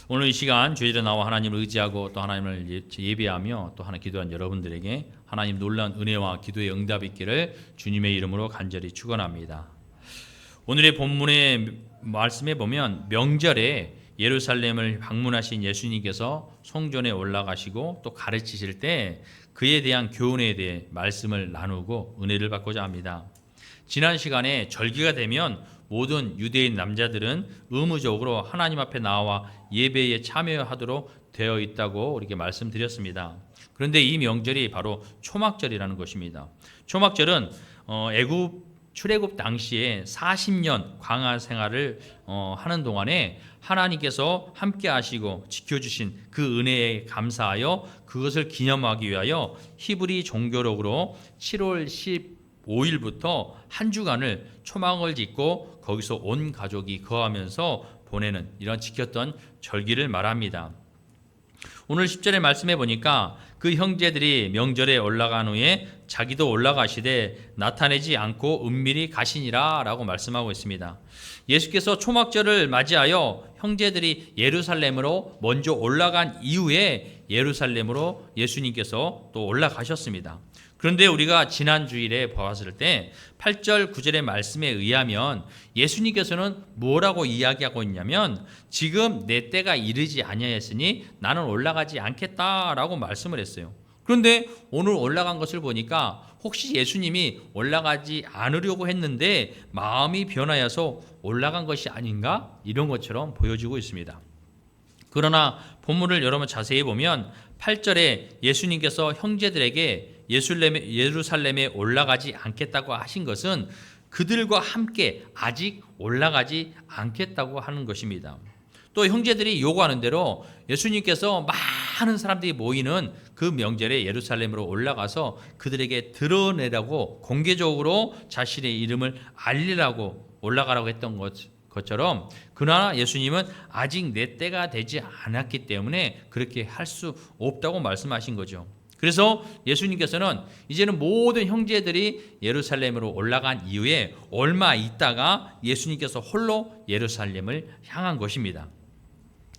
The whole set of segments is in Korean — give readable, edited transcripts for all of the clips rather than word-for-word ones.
오늘 이 시간 주일에 나와 하나님을 의지하고 또 하나님을 예배하며 또 하나 기도한 여러분들에게 하나님 놀라운 은혜와 기도의 응답이 있기를 주님의 이름으로 간절히 축원합니다. 오늘의 본문의 말씀에 보면 명절에 예루살렘을 방문하신 예수님께서 성전에 올라가시고 또 가르치실 때 그에 대한 교훈에 대해 말씀을 나누고 은혜를 받고자 합니다. 지난 시간에 절기가 되면 모든 유대인 남자들은 의무적으로 하나님 앞에 나와 예배에 참여하도록 되어 있다고 우리에게 말씀드렸습니다. 그런데 이 명절이 바로 초막절이라는 것입니다. 초막절은 출애굽 당시에 40년 광야 생활을 하는 동안에 하나님께서 함께 하시고 지켜주신 그 은혜에 감사하여 그것을 기념하기 위하여 히브리 종교력으로 7월 15일부터 한 주간을 초막을 짓고 거기서 온 가족이 거하면서 보내는 이런 지켰던 절기를 말합니다. 오늘 10절의 말씀해 보니까 그 형제들이 명절에 올라간 후에 자기도 올라가시되 나타내지 않고 은밀히 가시니라 라고 말씀하고 있습니다. 예수께서 초막절을 맞이하여 형제들이 예루살렘으로 먼저 올라간 이후에 예루살렘으로 예수님께서 또 올라가셨습니다. 그런데 우리가 지난 주일에 보았을 때 8절 9절의 말씀에 의하면 예수님께서는 뭐라고 이야기하고 있냐면 지금 내 때가 이르지 아니하였으니 나는 올라가지 않겠다라고 말씀을 했어요. 그런데 오늘 올라간 것을 보니까 혹시 예수님이 올라가지 않으려고 했는데 마음이 변하여서 올라간 것이 아닌가? 이런 것처럼 보여지고 있습니다. 그러나 본문을 여러분 자세히 보면 8절에 예수님께서 형제들에게 예루살렘에 올라가지 않겠다고 하신 것은 그들과 함께 아직 올라가지 않겠다고 하는 것입니다. 또 형제들이 요구하는 대로 예수님께서 많은 사람들이 모이는 그 명절에 예루살렘으로 올라가서 그들에게 드러내라고 공개적으로 자신의 이름을 알리라고 올라가라고 했던 것처럼 그러나 예수님은 아직 내 때가 되지 않았기 때문에 그렇게 할 수 없다고 말씀하신 거죠. 그래서 예수님께서는 이제는 모든 형제들이 예루살렘으로 올라간 이후에 얼마 있다가 예수님께서 홀로 예루살렘을 향한 것입니다.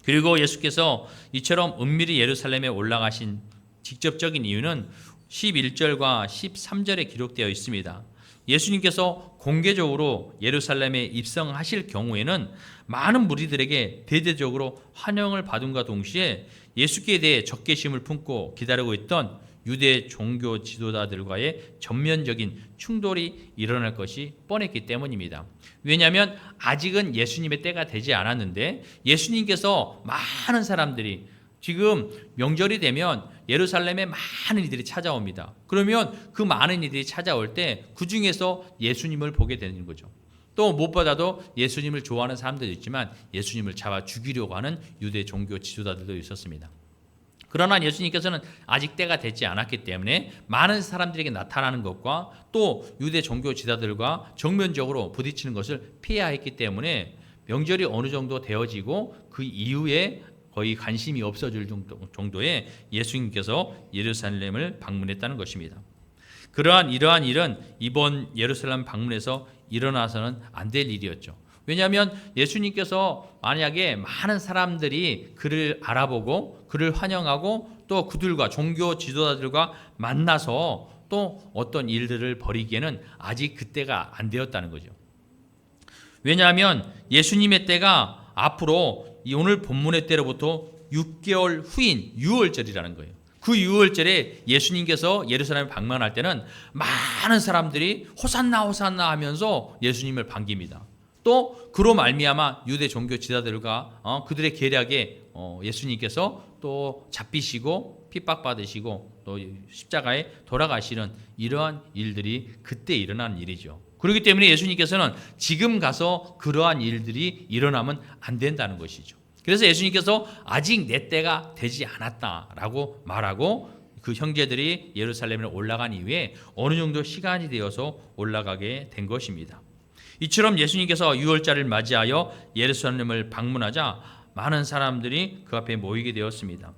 그리고 예수께서 이처럼 은밀히 예루살렘에 올라가신 직접적인 이유는 11절과 13절에 기록되어 있습니다. 예수님께서 공개적으로 예루살렘에 입성하실 경우에는 많은 무리들에게 대대적으로 환영을 받음과 동시에 예수께 대해 적개심을 품고 기다리고 있던 유대 종교 지도자들과의 전면적인 충돌이 일어날 것이 뻔했기 때문입니다. 왜냐하면 아직은 예수님의 때가 되지 않았는데 예수님께서 많은 사람들이 지금 명절이 되면 예루살렘에 많은 이들이 찾아옵니다. 그러면 그 많은 이들이 찾아올 때 그 중에서 예수님을 보게 되는 거죠. 또 무엇보다도 예수님을 좋아하는 사람들도 있지만 예수님을 잡아 죽이려고 하는 유대 종교 지도자들도 있었습니다. 그러나 예수님께서는 아직 때가 되지 않았기 때문에 많은 사람들에게 나타나는 것과 또 유대 종교 지도자들과 정면적으로 부딪히는 것을 피해야 했기 때문에 명절이 어느 정도 되어지고 그 이후에 거의 관심이 없어질 정도의 예수님께서 예루살렘을 방문했다는 것입니다. 이러한 일은 이번 예루살렘 방문에서 일어나서는 안 될 일이었죠. 왜냐하면 예수님께서 만약에 많은 사람들이 그를 알아보고 그를 환영하고 또 그들과 종교 지도자들과 만나서 또 어떤 일들을 벌이기에는 아직 그때가 안 되었다는 거죠. 왜냐하면 예수님의 때가 앞으로 오늘 본문의 때로부터 6개월 후인 6월절이라는 거예요. 그 6월절에 예수님께서 예루살렘을 방문할 때는 많은 사람들이 호산나 호산나 하면서 예수님을 반깁니다. 또 그로 말미암아 유대 종교 지도자들과 그들의 계략에 예수님께서 또 잡히시고 핍박받으시고 또 십자가에 돌아가시는 이러한 일들이 그때 일어난 일이죠. 그렇기 때문에 예수님께서는 지금 가서 그러한 일들이 일어나면 안 된다는 것이죠. 그래서 예수님께서 아직 내 때가 되지 않았다라고 말하고 그 형제들이 예루살렘에 올라간 이후에 어느 정도 시간이 되어서 올라가게 된 것입니다. 이처럼 예수님께서 6월절을 맞이하여 예루살렘을 방문하자 많은 사람들이 그 앞에 모이게 되었습니다.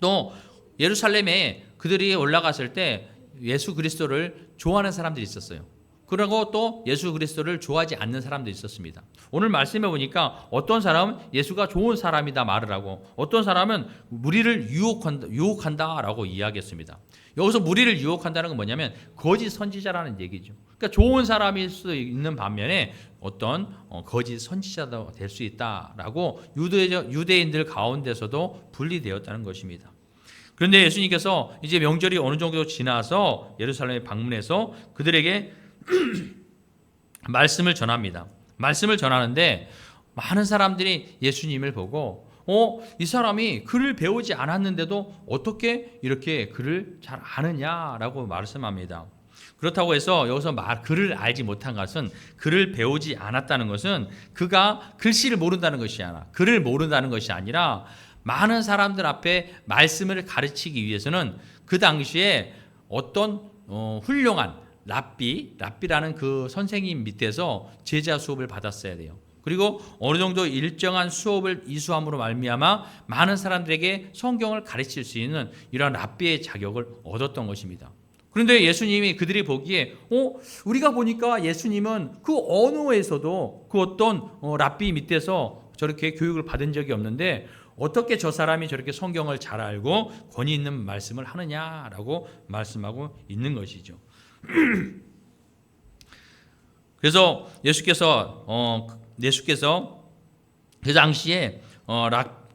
또 예루살렘에 그들이 올라갔을 때 예수 그리스도를 좋아하는 사람들이 있었어요. 그리고 또 예수 그리스도를 좋아하지 않는 사람도 있었습니다. 오늘 말씀해 보니까 어떤 사람은 예수가 좋은 사람이다 말을 하고 어떤 사람은 무리를 유혹한다라고 이야기했습니다. 여기서 무리를 유혹한다는 건 뭐냐면 거짓 선지자라는 얘기죠. 그러니까 좋은 사람일 수 있는 반면에 어떤 거짓 선지자도 될 수 있다라고 유대인들 가운데서도 분리되었다는 것입니다. 그런데 예수님께서 이제 명절이 어느 정도 지나서 예루살렘에 방문해서 그들에게 말씀을 전합니다. 말씀을 전하는데 많은 사람들이 예수님을 보고 이 사람이 글을 배우지 않았는데도 어떻게 이렇게 글을 잘 아느냐라고 말씀합니다. 그렇다고 해서 여기서 글을 알지 못한 것은 글을 배우지 않았다는 것은 그가 글씨를 모른다는 것이 아니라 글을 모른다는 것이 아니라 많은 사람들 앞에 말씀을 가르치기 위해서는 그 당시에 어떤 훌륭한 랍비라는 그 선생님 밑에서 제자 수업을 받았어야 돼요. 그리고 어느 정도 일정한 수업을 이수함으로 말미암아 많은 사람들에게 성경을 가르칠 수 있는 이러한 랍비의 자격을 얻었던 것입니다. 그런데 예수님이 그들이 보기에 우리가 보니까 예수님은 그 언어에서도 그 어떤 랍비 밑에서 저렇게 교육을 받은 적이 없는데 어떻게 저 사람이 저렇게 성경을 잘 알고 권위 있는 말씀을 하느냐라고 말씀하고 있는 것이죠. 그래서 예수께서 그 당시에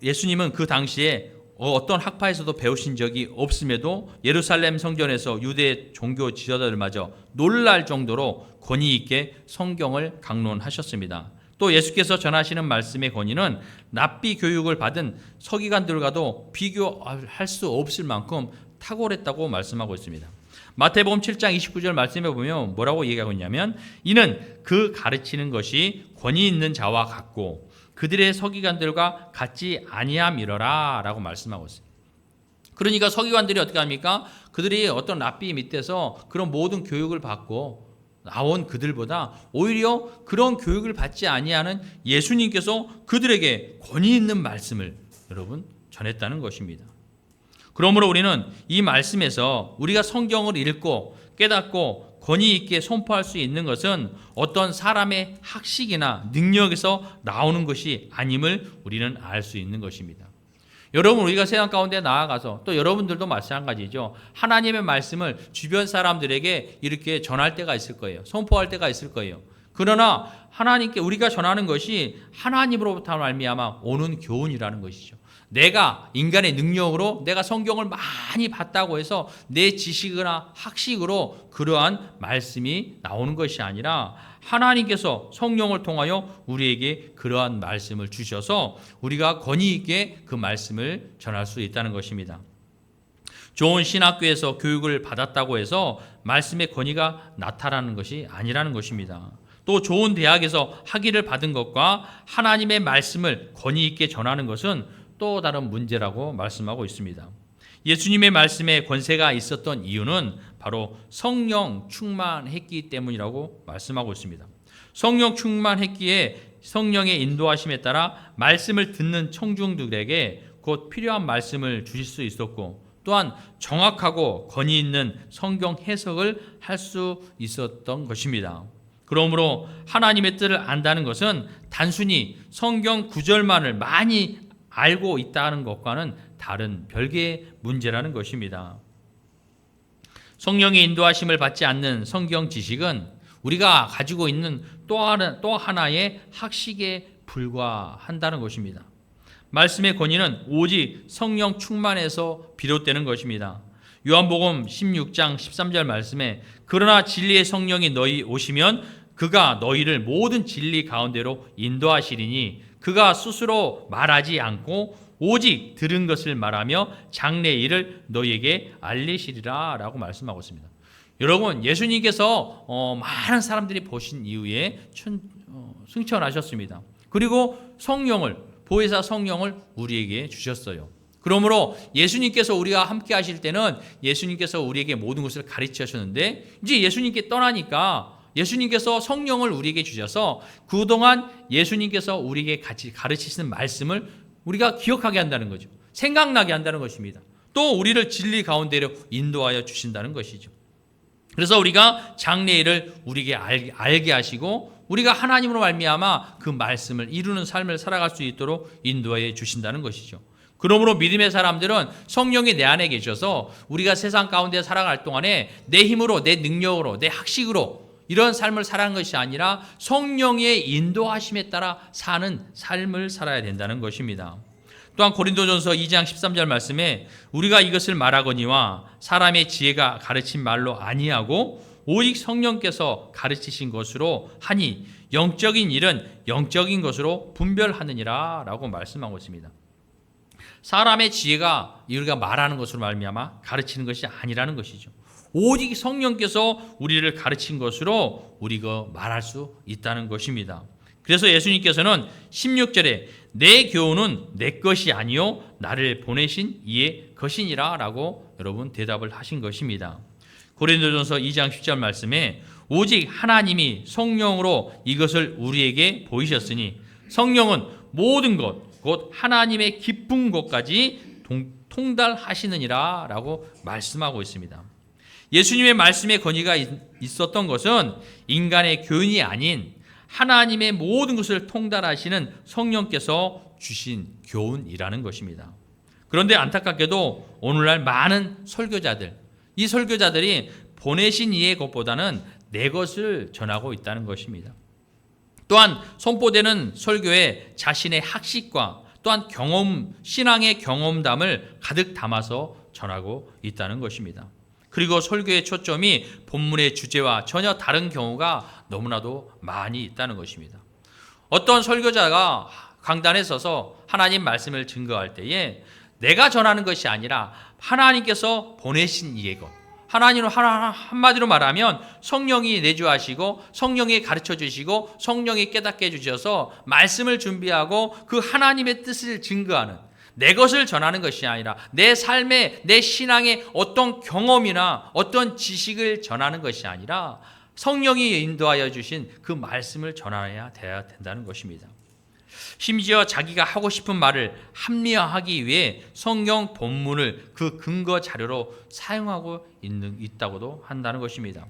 예수님은 그 당시에 어떤 학파에서도 배우신 적이 없음에도 예루살렘 성전에서 유대 종교 지도자들마저 놀랄 정도로 권위 있게 성경을 강론하셨습니다. 또 예수께서 전하시는 말씀의 권위는 랍비 교육을 받은 서기관들과도 비교할 수 없을 만큼 탁월했다고 말씀하고 있습니다. 마태복음 7장 29절 말씀해 보면 뭐라고 얘기하고 있냐면 이는 그 가르치는 것이 권위 있는 자와 같고 그들의 서기관들과 같지 아니함이러라 라고 말씀하고 있어요. 그러니까 서기관들이 어떻게 합니까? 그들이 어떤 랍비 밑에서 그런 모든 교육을 받고 나온 그들보다 오히려 그런 교육을 받지 아니하는 예수님께서 그들에게 권위 있는 말씀을 여러분 전했다는 것입니다. 그러므로 우리는 이 말씀에서 우리가 성경을 읽고 깨닫고 권위 있게 선포할 수 있는 것은 어떤 사람의 학식이나 능력에서 나오는 것이 아님을 우리는 알 수 있는 것입니다. 여러분 우리가 세상 가운데 나아가서 또 여러분들도 마찬가지죠. 하나님의 말씀을 주변 사람들에게 이렇게 전할 때가 있을 거예요. 선포할 때가 있을 거예요. 그러나 하나님께 우리가 전하는 것이 하나님으로부터 말미암아 오는 교훈이라는 것이죠. 내가 인간의 능력으로 내가 성경을 많이 봤다고 해서 내 지식이나 학식으로 그러한 말씀이 나오는 것이 아니라 하나님께서 성령을 통하여 우리에게 그러한 말씀을 주셔서 우리가 권위 있게 그 말씀을 전할 수 있다는 것입니다. 좋은 신학교에서 교육을 받았다고 해서 말씀의 권위가 나타나는 것이 아니라는 것입니다. 또 좋은 대학에서 학위를 받은 것과 하나님의 말씀을 권위 있게 전하는 것은 또 다른 문제라고 말씀하고 있습니다. 예수님의 말씀에 권세가 있었던 이유는 바로 성령 충만했기 때문이라고 말씀하고 있습니다. 성령 충만했기에 성령의 인도하심에 따라 말씀을 듣는 청중들에게 곧 필요한 말씀을 주실 수 있었고 또한 정확하고 권위 있는 성경 해석을 할 수 있었던 것입니다. 그러므로 하나님의 뜻을 안다는 것은 단순히 성경 구절만을 많이 알고 있다는 것과는 다른 별개의 문제라는 것입니다. 성령의 인도하심을 받지 않는 성경 지식은 우리가 가지고 있는 또 하나의 학식에 불과한다는 것입니다. 말씀의 권위는 오직 성령 충만에서 비롯되는 것입니다. 요한복음 16장 13절 말씀에 그러나 진리의 성령이 너희 오시면 그가 너희를 모든 진리 가운데로 인도하시리니 그가 스스로 말하지 않고 오직 들은 것을 말하며 장래 일을 너희에게 알리시리라 라고 말씀하고 있습니다. 여러분 예수님께서 많은 사람들이 보신 이후에 승천하셨습니다. 그리고 보혜사 성령을 우리에게 주셨어요. 그러므로 예수님께서 우리가 함께 하실 때는 예수님께서 우리에게 모든 것을 가르쳐 주셨는데 이제 예수님께 떠나니까 예수님께서 성령을 우리에게 주셔서 그동안 예수님께서 우리에게 같이 가르치시는 말씀을 우리가 기억하게 한다는 거죠. 생각나게 한다는 것입니다. 또 우리를 진리 가운데로 인도하여 주신다는 것이죠. 그래서 우리가 장래일을 우리에게 알게 하시고 우리가 하나님으로 말미암아 그 말씀을 이루는 삶을 살아갈 수 있도록 인도해 주신다는 것이죠. 그러므로 믿음의 사람들은 성령이 내 안에 계셔서 우리가 세상 가운데 살아갈 동안에 내 힘으로, 내 능력으로, 내 학식으로 이런 삶을 살아가는 것이 아니라 성령의 인도하심에 따라 사는 삶을 살아야 된다는 것입니다. 또한 고린도전서 2장 13절 말씀에 우리가 이것을 말하거니와 사람의 지혜가 가르친 말로 아니하고 오직 성령께서 가르치신 것으로 하니 영적인 일은 영적인 것으로 분별하느니라 라고 말씀하고 있습니다. 사람의 지혜가 우리가 말하는 것으로 말미암아 가르치는 것이 아니라는 것이죠. 오직 성령께서 우리를 가르친 것으로 우리가 말할 수 있다는 것입니다. 그래서 예수님께서는 16절에 내 교훈은 내 것이 아니요 나를 보내신 이의 것이니라 라고 여러분 대답을 하신 것입니다. 고린도전서 2장 10절 말씀에 오직 하나님이 성령으로 이것을 우리에게 보이셨으니 성령은 모든 것 곧 하나님의 깊은 것까지 통달하시느니라 라고 말씀하고 있습니다. 예수님의 말씀의 권위가 있었던 것은 인간의 교훈이 아닌 하나님의 모든 것을 통달하시는 성령께서 주신 교훈이라는 것입니다. 그런데 안타깝게도 오늘날 많은 설교자들, 이 설교자들이 보내신 이의 것보다는 내 것을 전하고 있다는 것입니다. 또한 선포되는 설교에 자신의 학식과 또한 신앙의 경험담을 가득 담아서 전하고 있다는 것입니다. 그리고 설교의 초점이 본문의 주제와 전혀 다른 경우가 너무나도 많이 있다는 것입니다. 어떤 설교자가 강단에 서서 하나님 말씀을 증거할 때에 내가 전하는 것이 아니라 하나님께서 보내신 이의 것, 하나님은 한마디로 말하면 성령이 내주하시고 성령이 가르쳐 주시고 성령이 깨닫게 해주셔서 말씀을 준비하고 그 하나님의 뜻을 증거하는 내 것을 전하는 것이 아니라 내 삶의 내 신앙의 어떤 경험이나 어떤 지식을 전하는 것이 아니라 성령이 인도하여 주신 그 말씀을 전해야 된다는 것입니다. 심지어 자기가 하고 싶은 말을 합리화하기 위해 성경 본문을 그 근거 자료로 사용하고 있다고도 한다는 것입니다.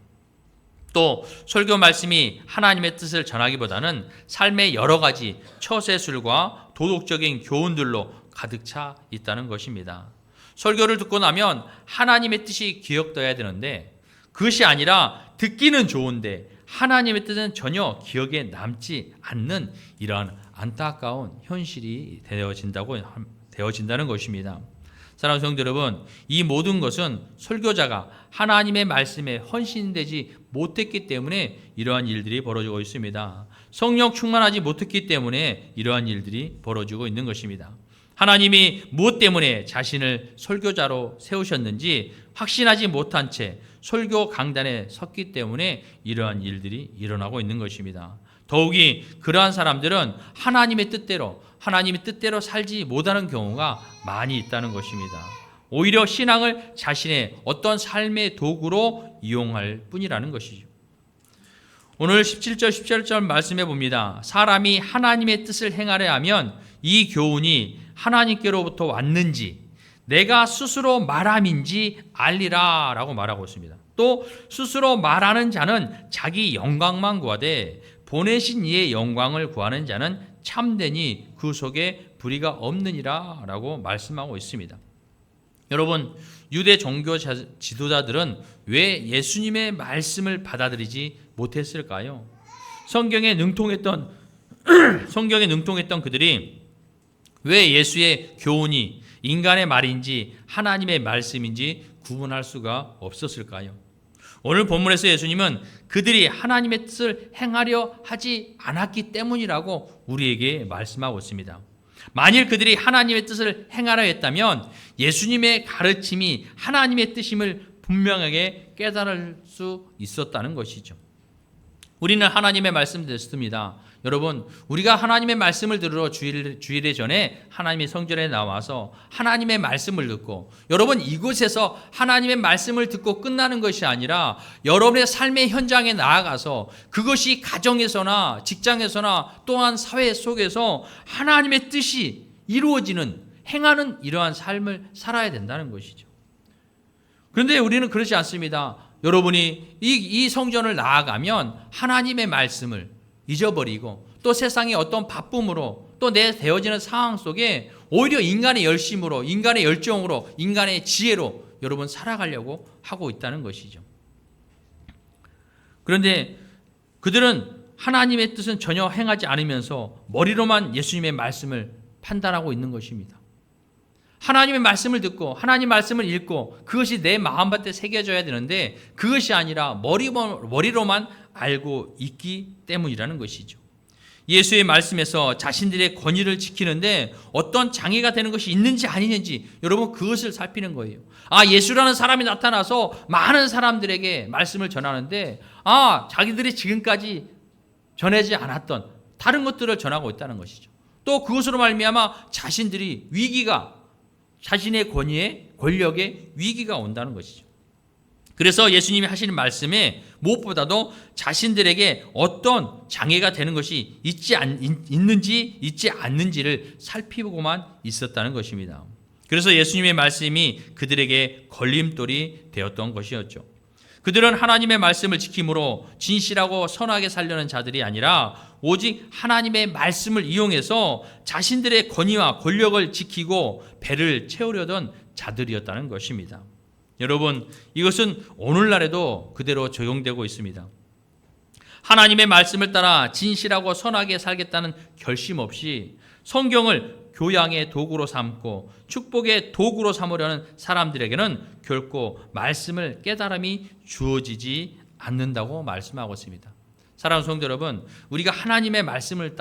또 설교 말씀이 하나님의 뜻을 전하기보다는 삶의 여러 가지 처세술과 도덕적인 교훈들로 가득 차 있다는 것입니다. 설교를 듣고 나면 하나님의 뜻이 기억되어야 되는데 그것이 아니라 듣기는 좋은데 하나님의 뜻은 전혀 기억에 남지 않는 이러한 안타까운 현실이 되어진다는 것입니다. 사랑하는 성도 여러분, 이 모든 것은 설교자가 하나님의 말씀에 헌신되지 못했기 때문에 이러한 일들이 벌어지고 있습니다. 성령 충만하지 못했기 때문에 이러한 일들이 벌어지고 있는 것입니다. 하나님이 무엇 때문에 자신을 설교자로 세우셨는지 확신하지 못한 채 설교 강단에 섰기 때문에 이러한 일들이 일어나고 있는 것입니다. 더욱이 그러한 사람들은 하나님의 뜻대로 살지 못하는 경우가 많이 있다는 것입니다. 오히려 신앙을 자신의 어떤 삶의 도구로 이용할 뿐이라는 것이죠. 오늘 17절 18절 말씀해 봅니다. 사람이 하나님의 뜻을 행하려 하면 이 교훈이 하나님께로부터 왔는지 내가 스스로 말함인지 알리라 라고 말하고 있습니다. 또 스스로 말하는 자는 자기 영광만 구하되 보내신 이의 영광을 구하는 자는 참되니 그 속에 불의가 없느니라 라고 말씀하고 있습니다. 여러분, 유대 종교 지도자들은 왜 예수님의 말씀을 받아들이지 못했을까요? 성경에 능통했던 그들이 왜 예수의 교훈이 인간의 말인지 하나님의 말씀인지 구분할 수가 없었을까요? 오늘 본문에서 예수님은 그들이 하나님의 뜻을 행하려 하지 않았기 때문이라고 우리에게 말씀하고 있습니다. 만일 그들이 하나님의 뜻을 행하려 했다면 예수님의 가르침이 하나님의 뜻임을 분명하게 깨달을 수 있었다는 것이죠. 우리는 하나님의 말씀 듣습니다. 여러분, 우리가 하나님의 말씀을 들으러 주일에 전에 하나님의 성전에 나와서 하나님의 말씀을 듣고, 여러분 이곳에서 하나님의 말씀을 듣고 끝나는 것이 아니라 여러분의 삶의 현장에 나아가서 그것이 가정에서나 직장에서나 또한 사회 속에서 하나님의 뜻이 이루어지는, 행하는 이러한 삶을 살아야 된다는 것이죠. 그런데 우리는 그렇지 않습니다. 여러분이 이 성전을 나아가면 하나님의 말씀을 잊어버리고 또 세상의 어떤 바쁨으로 또 내 되어지는 상황 속에 오히려 인간의 열심으로, 인간의 열정으로, 인간의 지혜로 여러분 살아가려고 하고 있다는 것이죠. 그런데 그들은 하나님의 뜻은 전혀 행하지 않으면서 머리로만 예수님의 말씀을 판단하고 있는 것입니다. 하나님의 말씀을 듣고 하나님 말씀을 읽고 그것이 내 마음밭에 새겨져야 되는데 그것이 아니라 머리로만 알고 있기 때문이라는 것이죠. 예수의 말씀에서 자신들의 권위를 지키는데 어떤 장애가 되는 것이 있는지 아니는지 여러분 그것을 살피는 거예요. 예수라는 사람이 나타나서 많은 사람들에게 말씀을 전하는데 자기들이 지금까지 전하지 않았던 다른 것들을 전하고 있다는 것이죠. 또 그것으로 말미암아 자신들이 자신의 권력에 위기가 온다는 것이죠. 그래서 예수님이 하시는 말씀에 무엇보다도 자신들에게 어떤 장애가 되는 것이 있는지 있지 않는지를 살피고만 있었다는 것입니다. 그래서 예수님의 말씀이 그들에게 걸림돌이 되었던 것이었죠. 그들은 하나님의 말씀을 지킴으로 진실하고 선하게 살려는 자들이 아니라 오직 하나님의 말씀을 이용해서 자신들의 권위와 권력을 지키고 배를 채우려던 자들이었다는 것입니다. 여러분, 이것은 오늘날에도 그대로 적용되고 있습니다. 하나님의 말씀을 따라 진실하고 선하게 살겠다는 결심 없이 성경을 교양의 도구로 삼고 축복의 도구로 삼으려는 사람들에게는 결코 말씀을 깨달음이 주어지지 않는다고 말씀하고 있습니다. 사랑하는 성도 여러분, 우리가 하나님의 말씀을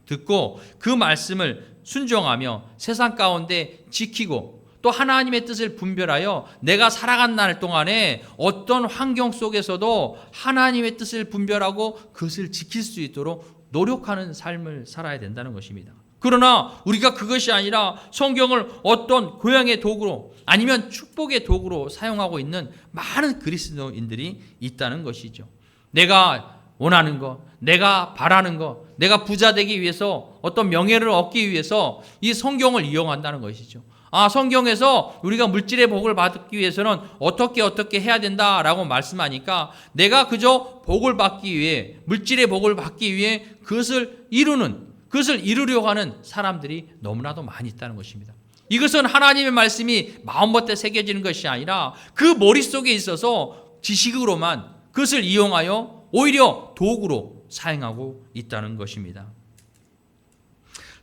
듣고 그 말씀을 순종하며 세상 가운데 지키고 또 하나님의 뜻을 분별하여 내가 살아간 날 동안에 어떤 환경 속에서도 하나님의 뜻을 분별하고 그것을 지킬 수 있도록 노력하는 삶을 살아야 된다는 것입니다. 그러나 우리가 그것이 아니라 성경을 어떤 교양의 도구로 아니면 축복의 도구로 사용하고 있는 많은 그리스도인들이 있다는 것이죠. 내가 원하는 것, 내가 바라는 것, 내가 부자 되기 위해서 어떤 명예를 얻기 위해서 이 성경을 이용한다는 것이죠. 성경에서 우리가 물질의 복을 받기 위해서는 어떻게 해야 된다라고 말씀하니까 내가 그저 복을 받기 위해, 물질의 복을 받기 위해 그것을 이루려고 하는 사람들이 너무나도 많이 있다는 것입니다. 이것은 하나님의 말씀이 마음밭에 새겨지는 것이 아니라 그 머릿속에 있어서 지식으로만 그것을 이용하여 오히려 도구로 사용하고 있다는 것입니다.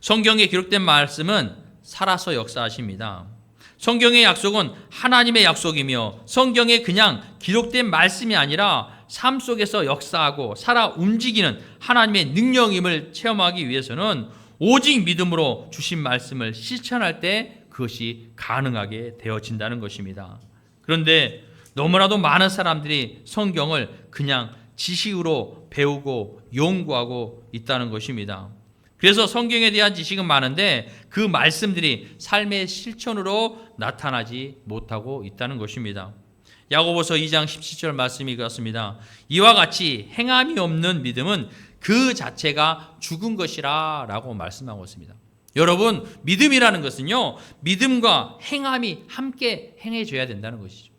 성경에 기록된 말씀은 살아서 역사하십니다. 성경의 약속은 하나님의 약속이며 성경에 그냥 기록된 말씀이 아니라 삶 속에서 역사하고 살아 움직이는 하나님의 능력임을 체험하기 위해서는 오직 믿음으로 주신 말씀을 실천할 때 그것이 가능하게 되어진다는 것입니다. 그런데 너무나도 많은 사람들이 성경을 그냥 지식으로 배우고 연구하고 있다는 것입니다. 그래서 성경에 대한 지식은 많은데 그 말씀들이 삶의 실천으로 나타나지 못하고 있다는 것입니다. 야고보서 2장 17절 말씀이 그렇습니다. 이와 같이 행함이 없는 믿음은 그 자체가 죽은 것이라 라고 말씀하고 있습니다. 여러분, 믿음이라는 것은요, 믿음과 행함이 함께 행해져야 된다는 것이죠.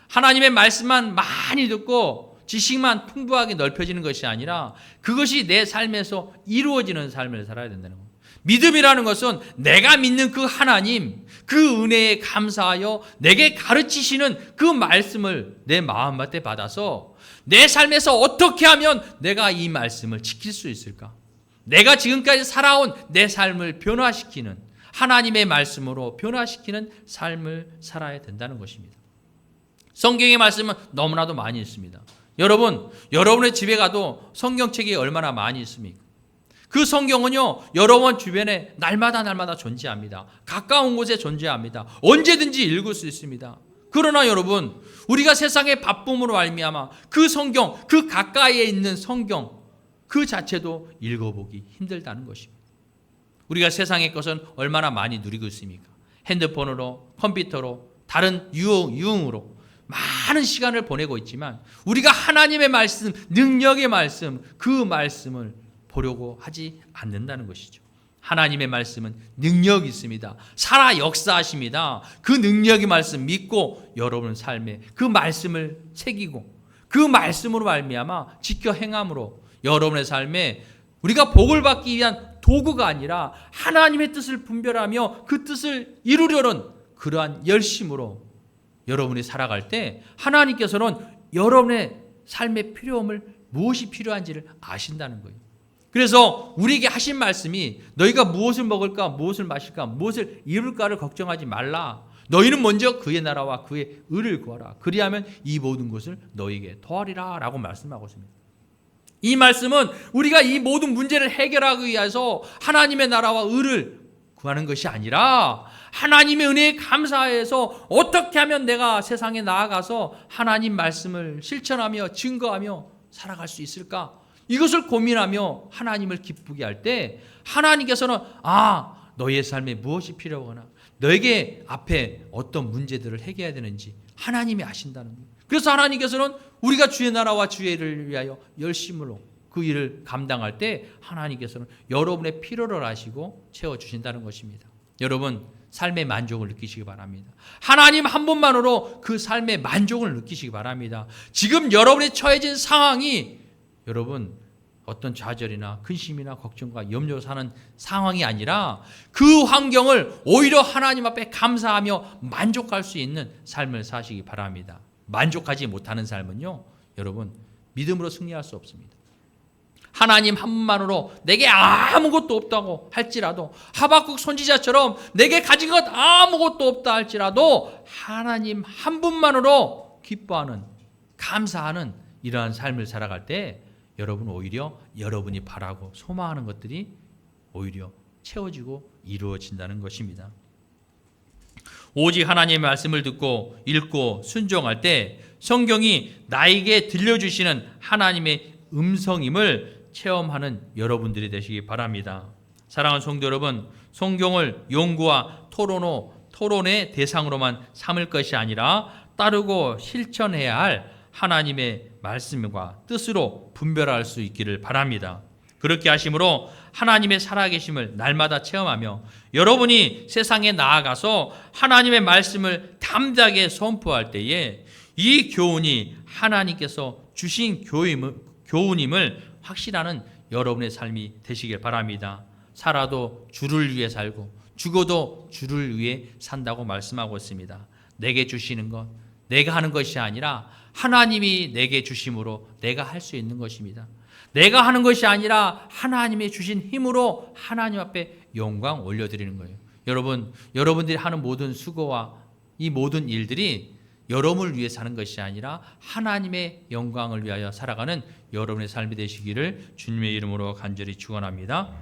하나님의 말씀만 많이 듣고 지식만 풍부하게 넓혀지는 것이 아니라 그것이 내 삶에서 이루어지는 삶을 살아야 된다는 겁니다. 믿음이라는 것은 내가 믿는 그 하나님, 그 은혜에 감사하여 내게 가르치시는 그 말씀을 내 마음밭에 받아서 내 삶에서 어떻게 하면 내가 이 말씀을 지킬 수 있을까? 내가 지금까지 살아온 내 삶을 변화시키는 하나님의 말씀으로 변화시키는 삶을 살아야 된다는 것입니다. 성경의 말씀은 너무나도 많이 있습니다. 여러분의 집에 가도 성경책이 얼마나 많이 있습니까? 그 성경은요, 여러분 주변에 날마다 존재합니다. 가까운 곳에 존재합니다. 언제든지 읽을 수 있습니다. 그러나 여러분, 우리가 세상의 바쁨으로 말미암아 그 성경, 그 가까이에 있는 성경 그 자체도 읽어보기 힘들다는 것입니다. 우리가 세상의 것은 얼마나 많이 누리고 있습니까? 핸드폰으로, 컴퓨터로, 다른 유흥으로 많은 시간을 보내고 있지만 우리가 하나님의 말씀, 능력의 말씀, 그 말씀을 보려고 하지 않는다는 것이죠. 하나님의 말씀은 능력이 있습니다. 살아 역사하십니다. 그 능력의 말씀 믿고 여러분 삶에 그 말씀을 새기고 그 말씀으로 말미암아 지켜 행함으로 여러분의 삶에 우리가 복을 받기 위한 도구가 아니라 하나님의 뜻을 분별하며 그 뜻을 이루려는 그러한 열심으로 여러분이 살아갈 때 하나님께서는 여러분의 삶의 필요함을 무엇이 필요한지를 아신다는 거예요. 그래서 우리에게 하신 말씀이 너희가 무엇을 먹을까 무엇을 마실까 무엇을 입을까를 걱정하지 말라. 너희는 먼저 그의 나라와 그의 의를 구하라. 그리하면 이 모든 것을 너희에게 더하리라 라고 말씀하고 있습니다. 이 말씀은 우리가 이 모든 문제를 해결하기 위해서 하나님의 나라와 의를 구하는 것이 아니라 하나님의 은혜에 감사해서 어떻게 하면 내가 세상에 나아가서 하나님 말씀을 실천하며 증거하며 살아갈 수 있을까? 이것을 고민하며 하나님을 기쁘게 할 때 하나님께서는 너희의 삶에 무엇이 필요하거나 너에게 앞에 어떤 문제들을 해결해야 되는지 하나님이 아신다는 거예요. 그래서 하나님께서는 우리가 주의 나라와 주의 일을 위하여 열심으로 그 일을 감당할 때 하나님께서는 여러분의 필요를 아시고 채워주신다는 것입니다. 여러분 삶의 만족을 느끼시기 바랍니다. 하나님 한 분만으로 그 삶의 만족을 느끼시기 바랍니다. 지금 여러분이 처해진 상황이 여러분 어떤 좌절이나 근심이나 걱정과 염려로 사는 상황이 아니라 그 환경을 오히려 하나님 앞에 감사하며 만족할 수 있는 삶을 사시기 바랍니다. 만족하지 못하는 삶은요, 여러분 믿음으로 승리할 수 없습니다. 하나님 한 분만으로 내게 아무것도 없다고 할지라도 하박국 선지자처럼 내게 가진 것 아무것도 없다 할지라도 하나님 한 분만으로 기뻐하는 감사하는 이러한 삶을 살아갈 때 여러분 오히려 여러분이 바라고 소망하는 것들이 오히려 채워지고 이루어진다는 것입니다. 오직 하나님의 말씀을 듣고 읽고 순종할 때 성경이 나에게 들려주시는 하나님의 음성임을 체험하는 여러분들이 되시기 바랍니다. 사랑하는 성도 여러분, 성경을 연구와 토론의 대상으로만 삼을 것이 아니라 따르고 실천해야 할 하나님의 말씀과 뜻으로 분별할 수 있기를 바랍니다. 그렇게 하심으로 하나님의 살아계심을 날마다 체험하며 여러분이 세상에 나아가서 하나님의 말씀을 담대하게 선포할 때에 이 교훈이 하나님께서 주신 교훈임을 확신하는 여러분의 삶이 되시길 바랍니다. 살아도 주를 위해 살고 죽어도 주를 위해 산다고 말씀하고 있습니다. 내게 주시는 것, 내가 하는 것이 아니라 하나님이 내게 주심으로 내가 할 수 있는 것입니다. 내가 하는 것이 아니라 하나님의 주신 힘으로 하나님 앞에 영광 올려드리는 거예요. 여러분들이 하는 모든 수고와 이 모든 일들이 여러분을 위해 사는 것이 아니라 하나님의 영광을 위하여 살아가는 여러분의 삶이 되시기를 주님의 이름으로 간절히 축원합니다.